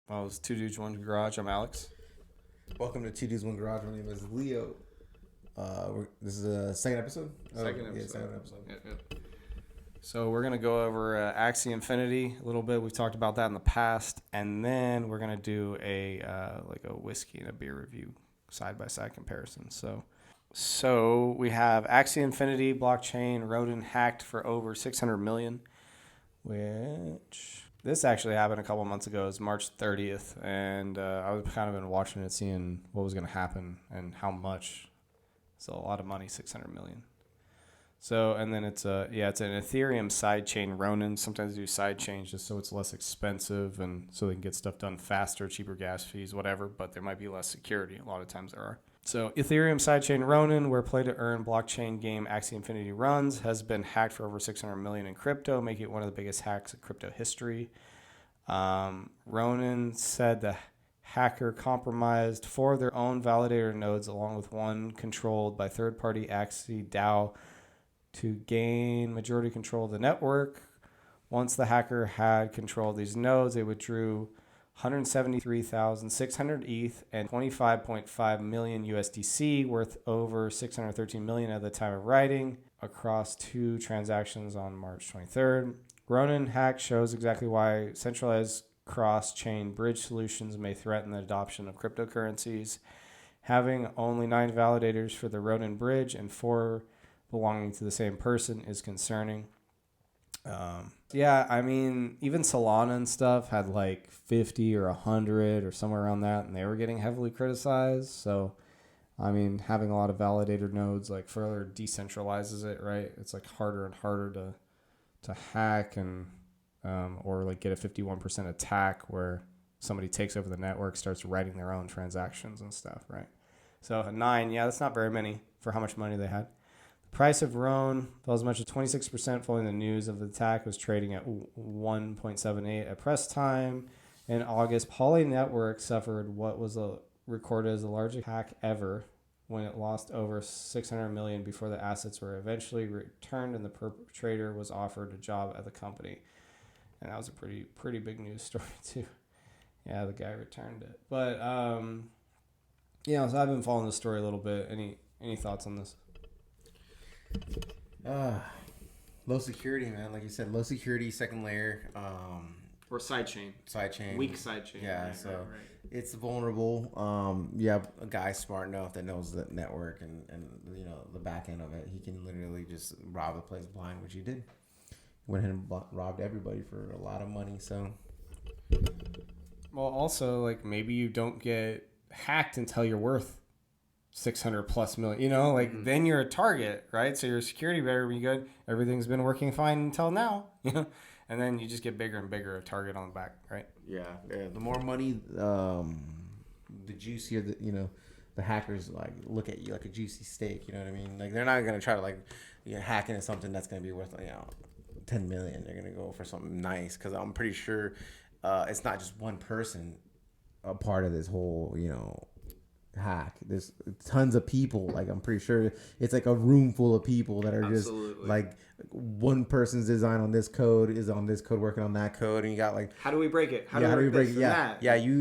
Well, it's Two Dudes, One Garage. I'm Alex. Welcome to Two Dudes One Garage. My name is Leo. This is a second episode. Second episode. Yeah, second episode. Yep. So we're gonna go over Axie Infinity a little bit. We've talked about that in the past, and then we're gonna do a whiskey and a beer review side by side comparison. So we have Axie Infinity blockchain Ronin hacked for over 600 million, which this actually happened a couple months ago. It was March 30th, and I was kind of been watching it, seeing what was going to happen and how much. So a lot of money, 600 million. So, and then it's an Ethereum sidechain Ronin. Sometimes they do side chains just so it's less expensive and so they can get stuff done faster, cheaper gas fees, whatever, but there might be less security. A lot of times there are. So Ethereum sidechain Ronin, where play to earn blockchain game Axie Infinity runs, has been hacked for over 600 million in crypto, making it one of the biggest hacks in crypto history. Ronin said the hacker compromised 4 of their own validator nodes along with one controlled by third-party Axie DAO to gain majority control of the network. Once the hacker had control of these nodes, they withdrew 173,600 ETH and 25.5 million USDC, worth over 613 million at the time of writing, across 2 transactions on March 23rd. Ronin hack shows exactly why centralized cross-chain bridge solutions may threaten the adoption of cryptocurrencies. Having only 9 validators for the Ronin bridge and 4 belonging to the same person is concerning. I mean, even Solana and stuff had like 50 or 100 or somewhere around that, and they were getting heavily criticized. So, I mean, having a lot of validator nodes like further decentralizes it, right? It's like harder and harder to hack and or like get a 51% attack where somebody takes over the network, starts writing their own transactions and stuff, right? So 9, that's not very many for how much money they had. Price of Ronin fell as much as 26% following the news of the attack. It was trading at 1.78 at press time. In August, Poly Network suffered what was recorded as the largest hack ever when it lost over 600 million before the assets were eventually returned and the perpetrator was offered a job at the company. And that was a pretty big news story too. Yeah, the guy returned it. But so I've been following this story a little bit. Any thoughts on this? Low security, man. Like you said, low security, second layer. Or sidechain. Weak sidechain. Yeah, right. It's vulnerable. You have a guy smart enough that knows the network and the back end of it. He can literally just rob the place blind, which he did. Went ahead and robbed everybody for a lot of money. So, well, also like maybe you don't get hacked until you're worth 600 plus million, then you're a target, right? So your security better be good. Everything's been working fine until now, and then you just get bigger and bigger a target on the back, right? Yeah. The more money, the juicier the hackers like look at you like a juicy steak. You know what I mean? Like they're not gonna try to hack into something that's gonna be worth 10 million. They're gonna go for something nice because I'm pretty sure it's not just one person a part of this whole hack. There's tons of people. Like I'm pretty sure it's like a room full of people that are Absolutely. Just like one person's design on this code is on this code working on that code, and you got like how do we break it? How do we break it? You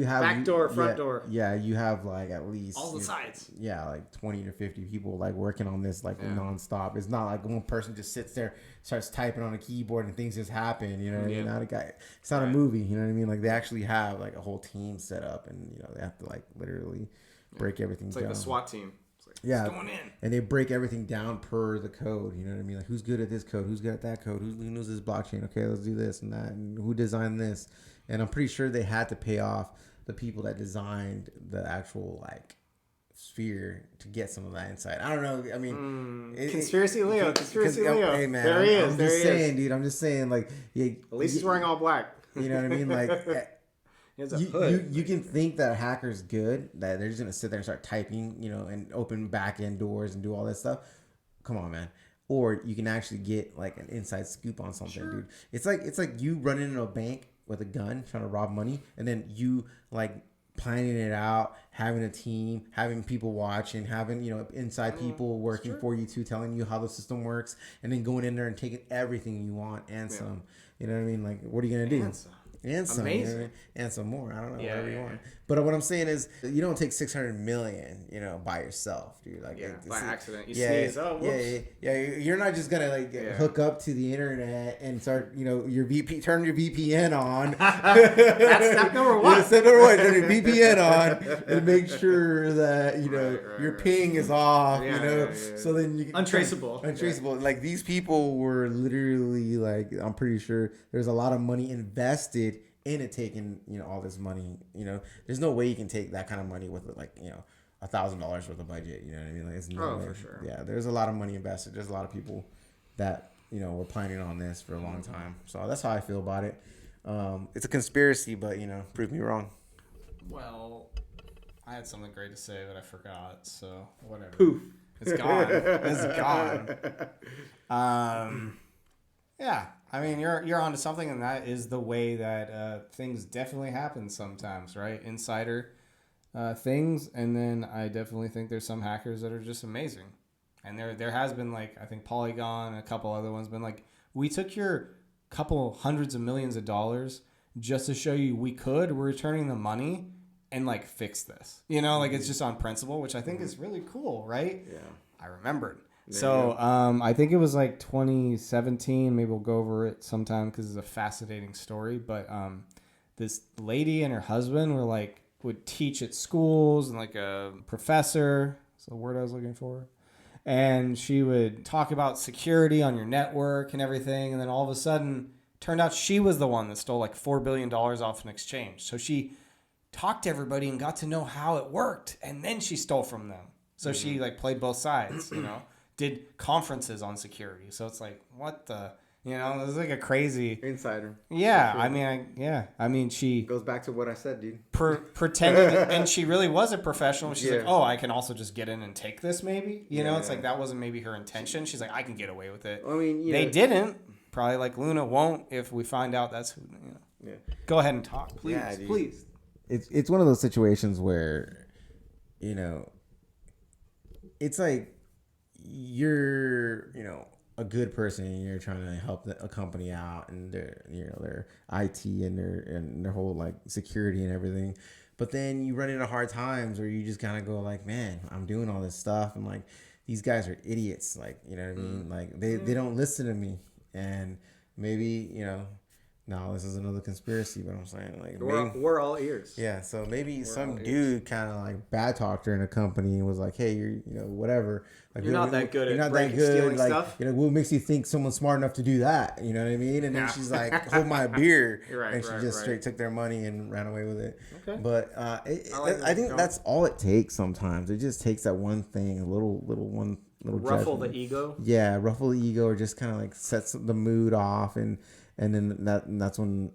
have back door, front door. Yeah, you have like at least all the sides. Yeah, like 20 or 50 people like working on this nonstop. It's not like one person just sits there, starts typing on a keyboard, and things just happen. You know what I mean? Not a guy. It's not a movie. You know what I mean? Like they actually have like a whole team set up, and they have to like literally break everything down. It's like the SWAT team. It's like, it's going in. And they break everything down per the code. You know what I mean? Like who's good at this code? Who's good at that code? Who knows this blockchain? Okay, let's do this and that. And who designed this? And I'm pretty sure they had to pay off the people that designed the actual like sphere to get some of that insight. I don't know. I mean, conspiracy Leo. Hey man, there he is. I'm just saying, dude. I'm just saying, like, at least he's wearing all black. You know what I mean? Like. You can think that a hacker's good, that they're just gonna sit there and start typing, and open back end doors and do all that stuff. Come on, man. Or you can actually get like an inside scoop on something, dude. It's like you running into a bank with a gun trying to rob money, and then you like planning it out, having a team, having people watching, having inside people working for you too, telling you how the system works, and then going in there and taking everything you want and some. You know what I mean? Like, what are you gonna do? And some, Amazing. you know what I mean? And some more. I don't know, Yeah, whatever you yeah, want. But what I'm saying is, you don't take 600 million, by yourself, dude. Like, By accident. You yeah, sneeze. Oh, whoops. yeah. You're not just gonna hook up to the internet and start, turn your VPN on. That's step number one. Yeah, step number one, turn your VPN on and make sure that your ping is off. Yeah. So then you can Untraceable. Untraceable. Like these people were literally like, I'm pretty sure there's a lot of money invested in it, taking all this money. There's no way you can take that kind of money with $1,000 worth of budget. You know what I mean? Like, it's no way. For sure. Yeah, there's a lot of money invested. There's a lot of people that were planning on this for a long time. So that's how I feel about it. It's a conspiracy, but prove me wrong. Well, I had something great to say, but I forgot. So whatever. Poof. It's gone. It's gone. Yeah. I mean, you're onto something, and that is the way that things definitely happen sometimes, right? Insider things, and then I definitely think there's some hackers that are just amazing. And there has been, like, I think Polygon and a couple other ones been like, we took your couple hundreds of millions of dollars just to show you we're returning the money and, like, fix this. Like, it's just on principle, which I think is really cool, right? Yeah. I remembered. So I think it was like 2017. Maybe we'll go over it sometime because it's a fascinating story. But this lady and her husband would teach at schools, and like a professor. That's the word I was looking for. And she would talk about security on your network and everything. And then all of a sudden, turned out she was the one that stole like $4 billion off an exchange. So she talked to everybody and got to know how it worked. And then she stole from them. So she played both sides, did conferences on security. So it's like, what the, it was like a crazy Insider. Yeah. Sure. I mean, she goes back to what I said, dude. Pretended, and she really was a professional. She's like, oh, I can also just get in and take this maybe, it's like, that wasn't maybe her intention. She's like, I can get away with it. I mean, they didn't. Probably like Luna won't if we find out that's who, Yeah. Go ahead and talk, please. Yeah, dude. Please. It's one of those situations where, it's like you're, a good person and you're trying to help a company out and their IT and their whole like security and everything. But then you run into hard times where you just kind of go like, man, I'm doing all this stuff and like these guys are idiots. Like, you know what I mean? Like they don't listen to me. And maybe, no, this is another conspiracy, but I'm saying like we're all ears. Yeah, so maybe some dude kind of like bad talked her in a company and was like, "Hey, you're whatever. Like, you're not that good at stealing like, stuff. What makes you think someone's smart enough to do that? You know what I mean?" And then she's like, "Hold my beer," and she just straight took their money and ran away with it. Okay. But I think that's all it takes. Sometimes it just takes that one thing, a little ruffle judgment. The ego. Yeah, ruffle the ego, or just kind of like sets the mood off and then that's when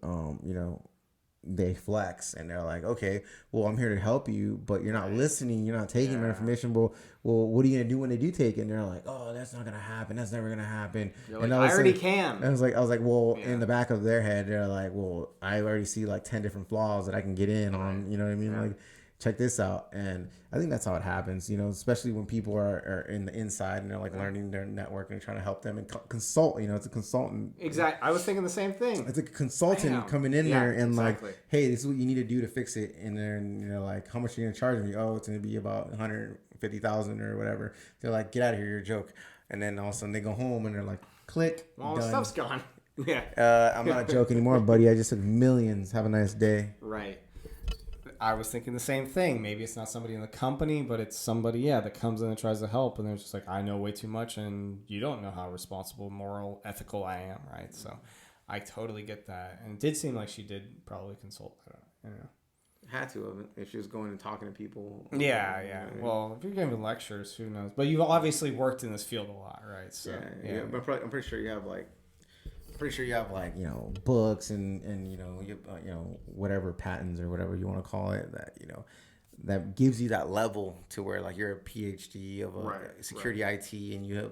they flex and they're like, okay, well, I'm here to help you, but you're not listening, you're not taking my information. Well, what are you gonna do when they do take it? And they're like, oh, that's not gonna happen, that's never gonna happen. You're like, I already can. And I was like, well, in the back of their head, they're like, well, I already see like 10 different flaws that I can get in on. You know what I mean? Like, check this out. And I think that's how it happens, especially when people are in the inside and they're like learning their network and trying to help them and consult. It's a consultant. Exactly. I was thinking the same thing. It's a consultant coming in there and exactly. like, hey, this is what you need to do to fix it. And then, like, how much are you going to charge me? Oh, it's going to be about 150,000 or whatever. They're like, get out of here. You're a joke. And then all of a sudden they go home and they're like, click. All the stuff's gone. Yeah. I'm not a joke anymore, buddy. I just took millions. Have a nice day. Right. I was thinking the same thing. Maybe it's not somebody in the company, but it's somebody, that comes in and tries to help. And they're just like, I know way too much, and you don't know how responsible, moral, ethical I am, right? So I totally get that. And it did seem like she did probably consult. I don't know. Had to have, if she was going and talking to people. Yeah. Well, if you're giving lectures, who knows? But you've obviously worked in this field a lot, right? So, yeah. But I'm pretty sure you have books and whatever patents or whatever you want to call it that gives you that level to where like you're a PhD of a security IT and you have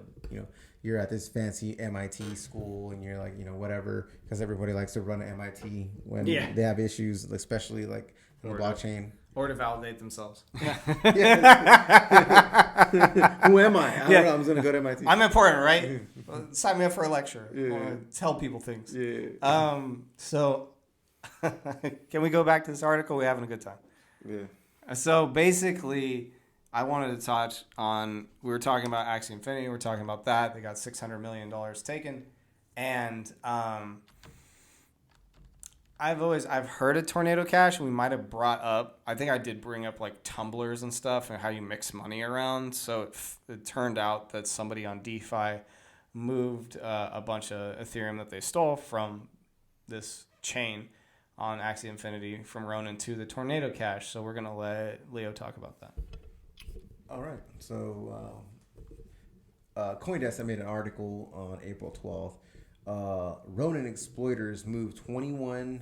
you're at this fancy MIT school and you're like whatever, because everybody likes to run at MIT when they have issues, especially like in the blockchain. Or to validate themselves. Who am I? I don't know. I'm just going to go to MIT. I'm important, right? Sign me up for a lecture. I want to tell people things. Yeah. So Can we go back to this article? We're having a good time. Yeah. So basically, I wanted to touch on, we were talking about Axie Infinity. We're talking about that. They got $600 million taken. And I've heard of Tornado Cash. We might have brought up, I think I did bring up like tumblers and stuff and how you mix money around. So it turned out that somebody on DeFi moved a bunch of Ethereum that they stole from this chain on Axie Infinity from Ronin to the Tornado Cash. So we're going to let Leo talk about that. All right. So CoinDesk made an article on April 12th. Ronin exploiters moved 21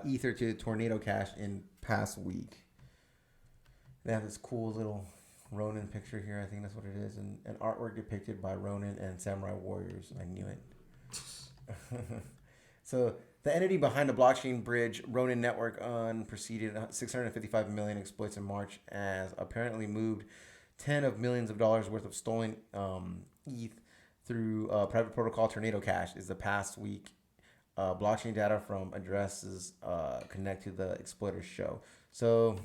Ether to Tornado Cash in past week. They have this cool little Ronin picture here. I think that's what it is. And an artwork depicted by Ronin and Samurai Warriors. I knew it. So the entity behind the blockchain bridge Ronin network unpreceded 655 million exploits in March as apparently moved 10 of millions of dollars worth of stolen ETH through private protocol Tornado Cash is the past week. Blockchain data from addresses connect to the exploiters show. So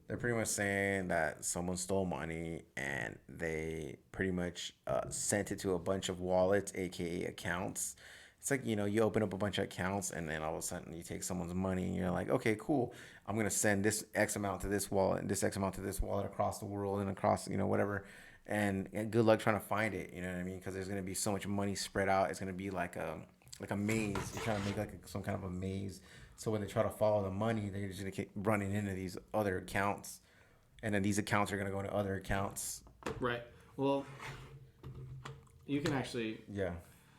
they're pretty much saying that someone stole money and they pretty much sent it to a bunch of wallets, aka accounts. It's like, you open up a bunch of accounts and then all of a sudden you take someone's money and you're like, okay, cool. I'm going to send this X amount to this wallet and this X amount to this wallet across the world and across, whatever. And good luck trying to find it. You know what I mean? Because there's going to be so much money spread out. It's going to be like a maze. You're trying to make some kind of a maze. So when they try to follow the money, they're just going to keep running into these other accounts. And then these accounts are going to go into other accounts. Right. Well, you can actually... Yeah.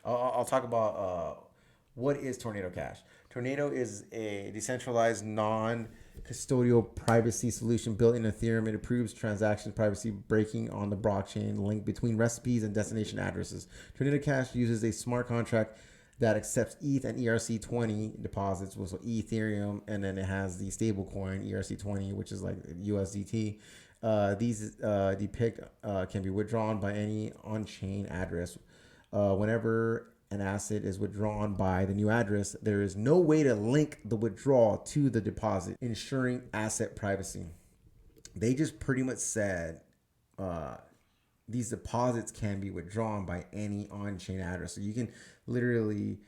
I'll talk about what is Tornado Cash. Tornado is a decentralized, non-custodial privacy solution built in Ethereum. It improves transaction privacy breaking on the blockchain link between recipes and destination addresses. Tornado Cash uses a smart contract that accepts ETH and ERC20 deposits, so Ethereum, and then it has the stable coin ERC20, which is like USDT. These depict can be withdrawn by any on-chain address. Whenever an asset is withdrawn by the new address, there is no way to link the withdrawal to the deposit, ensuring asset privacy. They just pretty much said these deposits can be withdrawn by any on-chain address. So you can literally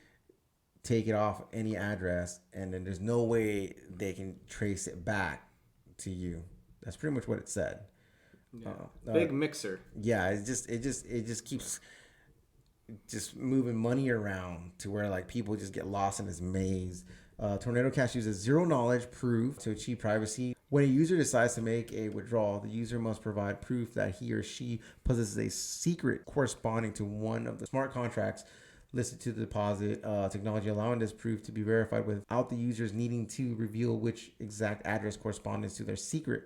take it off any address, and then there's no way they can trace it back to you. That's pretty much what it said. Yeah. Big mixer. Yeah, it just keeps just moving money around to where like people just get lost in this maze. Tornado Cash uses zero knowledge proof to achieve privacy. When a user decides to make a withdrawal, the user must provide proof that he or she possesses a secret corresponding to one of the smart contracts listed to the deposit technology, allowing this proof to be verified without the users needing to reveal which exact address corresponds to their secret.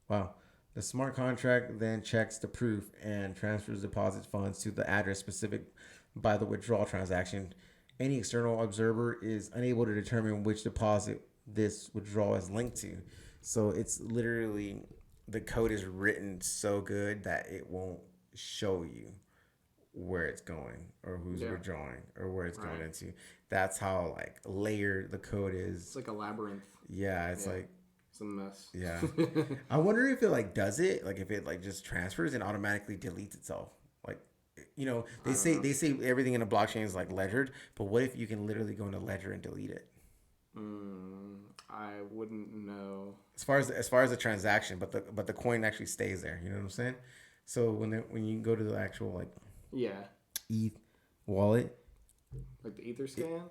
Wow. The smart contract then checks the proof and transfers deposit funds to the address specific by the withdrawal transaction. Any external observer is unable to determine which deposit this withdrawal is linked to. So it's literally, the code is written so good that it won't show you where it's going or who's withdrawing or where it's going into. That's how like layered the code is. It's like a labyrinth. Yeah, it's like... It's a mess. Yeah. I wonder if it like does it, like if it like just transfers and automatically deletes itself. Like, they say everything in a blockchain is like ledgered, but what if you can literally go into ledger and delete it? I wouldn't know. As far as the transaction, but the coin actually stays there. You know what I'm saying? So when you go to the actual like ETH wallet, like the Ether scan.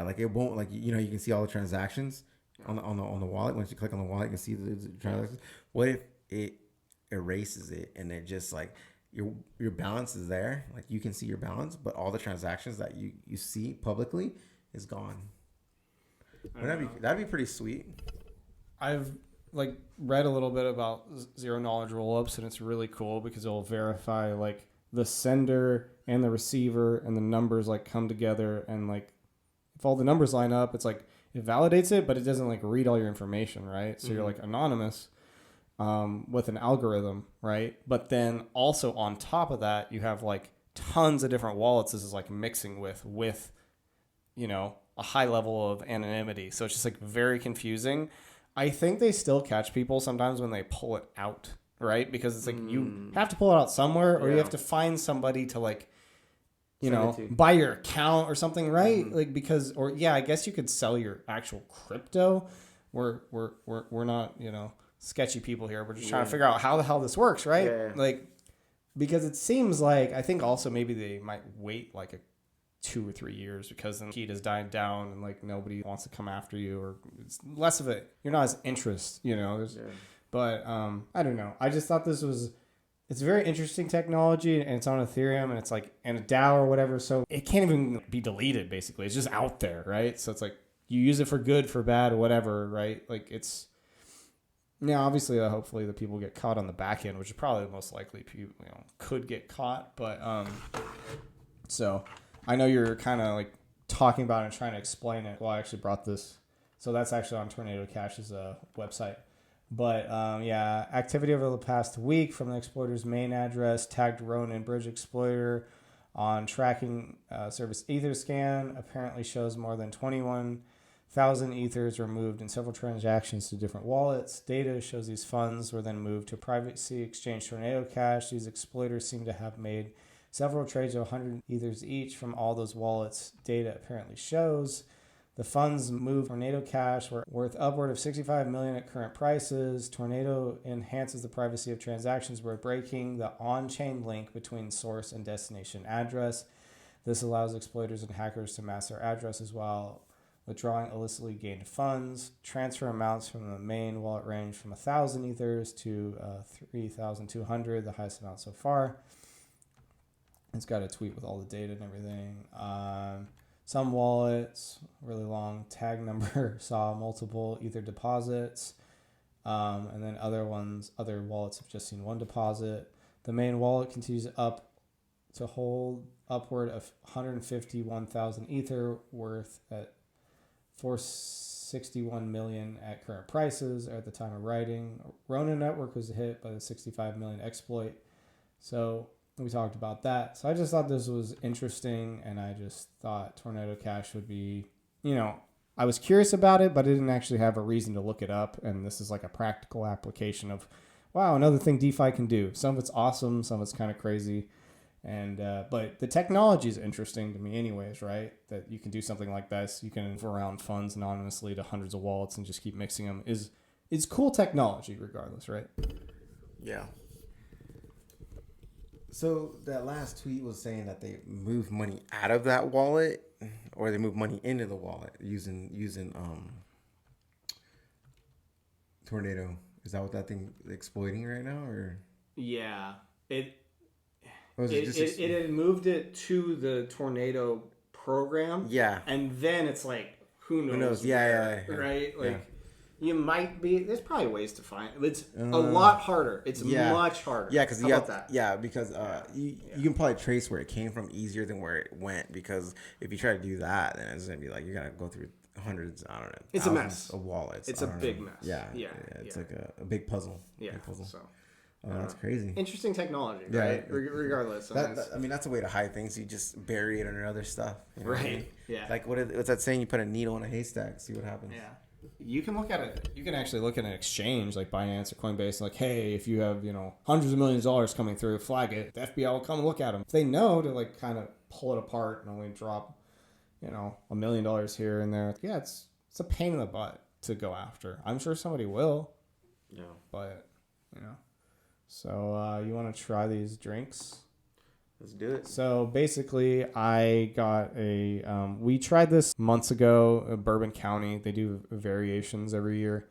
Like it won't like you can see all the transactions. On the wallet, once you click on the wallet, you can see the transactions. What if it erases it and it just like your balance is there, like you can see your balance, but all the transactions that you see publicly is gone? That'd be pretty sweet. I've like read a little bit about zero knowledge rollups, and it's really cool because it'll verify like the sender and the receiver, and the numbers like come together, and like if all the numbers line up, it's like it validates it, but it doesn't like read all your information, right? So you're like anonymous with an algorithm, right? But then also on top of that, you have like tons of different wallets. This is like mixing with a high level of anonymity. So it's just like very confusing. I think they still catch people sometimes when they pull it out, right? Because it's like you have to pull it out somewhere, or you have to find somebody to like, you know, buy your account or something, right? Like because, or yeah, I guess you could sell your actual crypto. We're not, you know, sketchy people here. We're just trying to figure out how the hell this works, right? Yeah. Like, because it seems like, I think also maybe they might wait like 2 or 3 years because the heat has died down and like nobody wants to come after you, or it's less of it. You're not as interest, you know. But I don't know. I just thought it's very interesting technology, and it's on Ethereum, and it's like in a DAO or whatever. So it can't even be deleted. Basically, it's just out there, right? So it's like you use it for good, for bad, or whatever, right? Like it's. Yeah, obviously, hopefully the people get caught on the back end, which is probably the most likely people, you know, could get caught. But so I know you're kind of like talking about it and trying to explain it. Well, I actually brought this, so that's actually on Tornado Cash's website. But yeah, activity over the past week from the exploiter's main address tagged Ronin Bridge Exploiter on tracking service Etherscan apparently shows more than 21,000 ethers were moved in several transactions to different wallets. Data shows these funds were then moved to privacy exchange Tornado Cash. These exploiters seem to have made several trades of 100 ethers each from all those wallets. Data apparently shows the funds moved Tornado Cash were worth upward of $65 million at current prices. Tornado enhances the privacy of transactions by breaking the on-chain link between source and destination address. This allows exploiters and hackers to mask their addresses while withdrawing illicitly gained funds. Transfer amounts from the main wallet range from 1,000 ethers to 3,200, the highest amount so far. It's got a tweet with all the data and everything. Some wallets, really long tag number, saw multiple ether deposits. And then other wallets have just seen one deposit. The main wallet continues up to hold upward of 151,000 ether worth at 461 million at current prices at the time of writing. Ronin network was hit by the 65 million exploit. So we talked about that. So I just thought this was interesting, and I just thought Tornado Cash would be, you know, I was curious about it, but I didn't actually have a reason to look it up. And this is like a practical application of, wow, another thing DeFi can do. Some of it's awesome, some of it's kind of crazy. And but the technology is interesting to me anyways, right? That you can do something like this. You can move around funds anonymously to hundreds of wallets and just keep mixing them is cool technology regardless, right? Yeah. So that last tweet was saying that they move money out of that wallet, or they move money into the wallet using Tornado. Is that what that thing is exploiting right now, or? Yeah, it had moved it to the Tornado program. Yeah. And then it's like, who knows? Who knows? Yeah. Right? Like, you might be, there's probably ways to find it. It's a lot harder. It's much harder. Yeah, because that? Yeah, because you can probably trace where it came from easier than where it went. Because if you try to do that, then it's gonna be like you gotta go through hundreds. I don't know. It's a mess. Of wallets. It's a big mess. Yeah. It's like a big puzzle. Yeah. Big puzzle. So. That's crazy. Interesting technology, yeah, right? Regardless. I mean, that's a way to hide things. You just bury it under other stuff. You know right. What I mean? Yeah. Like, what's that saying? You put a needle in a haystack, see what happens. Yeah. You can look at it. You can actually look at an exchange like Binance or Coinbase. Like, hey, if you have, hundreds of millions of dollars coming through, flag it. The FBI will come and look at them. If they know to like kind of pull it apart and only drop, $1 million here and there. Yeah, it's a pain in the butt to go after. I'm sure somebody will. Yeah. But, So you want to try these drinks? Let's do it. So basically, I got we tried this months ago, Bourbon County. They do variations every year.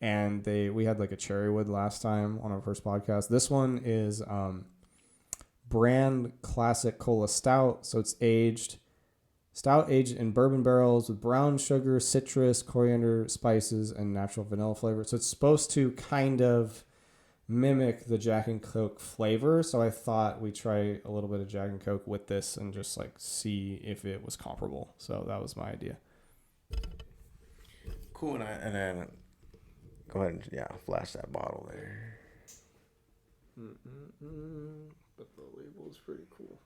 And we had like a cherrywood last time on our first podcast. This one is brand classic cola stout. So it's stout aged in bourbon barrels with brown sugar, citrus, coriander, spices, and natural vanilla flavor. So it's supposed to kind of mimic the Jack and Coke flavor. So I thought we'd try a little bit of Jack and Coke with this and just like see if it was comparable. So that was my idea. Cool. And then go ahead and flash that bottle there. But the label is pretty cool.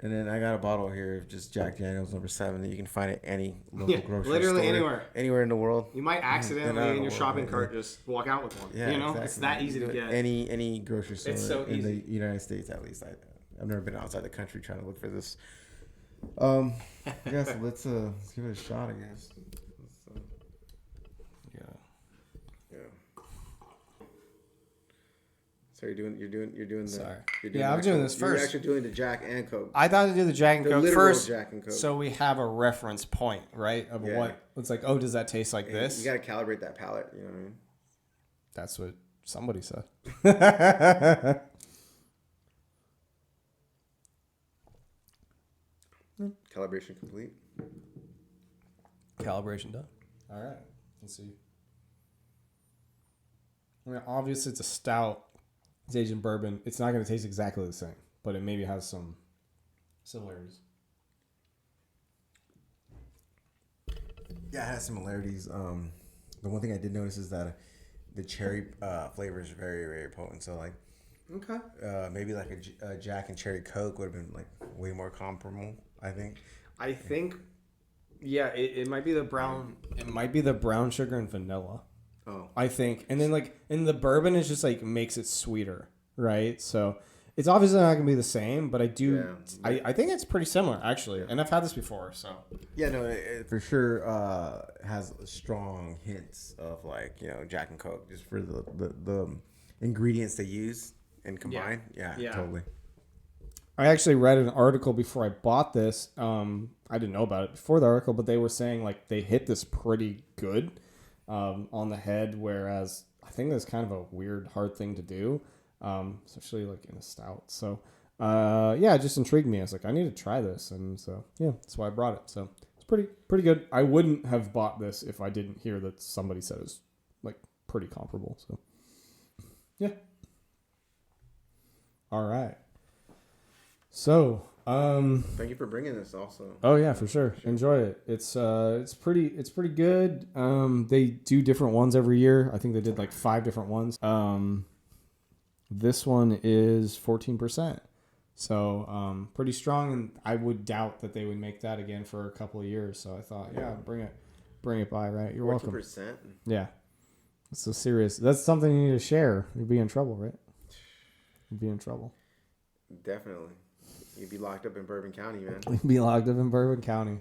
And then I got a bottle here of just Jack Daniels number 7 that you can find at any local grocery literally store. Anywhere in the world. You might accidentally in your shopping cart just walk out with one. Yeah, you know, exactly. it's that easy to get. Any grocery store so in easy. the United States, at least. I've never been outside the country trying to look for this. Yeah, so let's give it a shot, I guess. Yeah. So you're doing the. Sorry. You're doing Yeah, I'm doing this first. You're actually doing the Jack and Coke. I thought to do the Jack and The Coke literal first, Jack and Coke. so we have a reference point, right? Of what it's like. Oh, does that taste like this? You got to calibrate that palate. You know what I mean? That's what somebody said. Calibration complete. Calibration done. All right. Let's see. I mean, obviously it's a stout. It's aged in bourbon. It's not going to taste exactly the same, but it maybe has some similarities. Yeah, it has similarities. The one thing I did notice is that the cherry flavor is very, very potent. So like, maybe like a Jack and Cherry Coke would have been like way more comparable. I think. Yeah, it might be the brown. It might be the brown sugar and vanilla. Oh, I think, and then like in the bourbon, it's just like makes it sweeter, right? So it's obviously not gonna be the same, but I do. Yeah. I think it's pretty similar actually, and I've had this before, so yeah, no, it for sure has strong hints of like Jack and Coke just for the ingredients they use and combine. Yeah, totally. I actually read an article before I bought this. I didn't know about it before the article, but they were saying like they hit this pretty good on the head, whereas I think that's kind of a weird, hard thing to do, especially like in a stout. So it just intrigued me. I was like, I need to try this, and so yeah, that's why I brought it. So it's pretty good. I wouldn't have bought this if I didn't hear that somebody said it was like pretty comparable. So yeah. All right. So, thank you for bringing this also. Oh yeah, for sure. Enjoy it. It's pretty good. They do different ones every year. I think they did like 5 different ones. This one is 14%. So, pretty strong, and I would doubt that they would make that again for a couple of years. So I thought, yeah, bring it by, right? You're welcome. 14%. Yeah. It's so serious. That's something you need to share. You'd be in trouble, right? You'd be in trouble. Definitely. You'd be locked up in Bourbon County, man. You'd be locked up in Bourbon County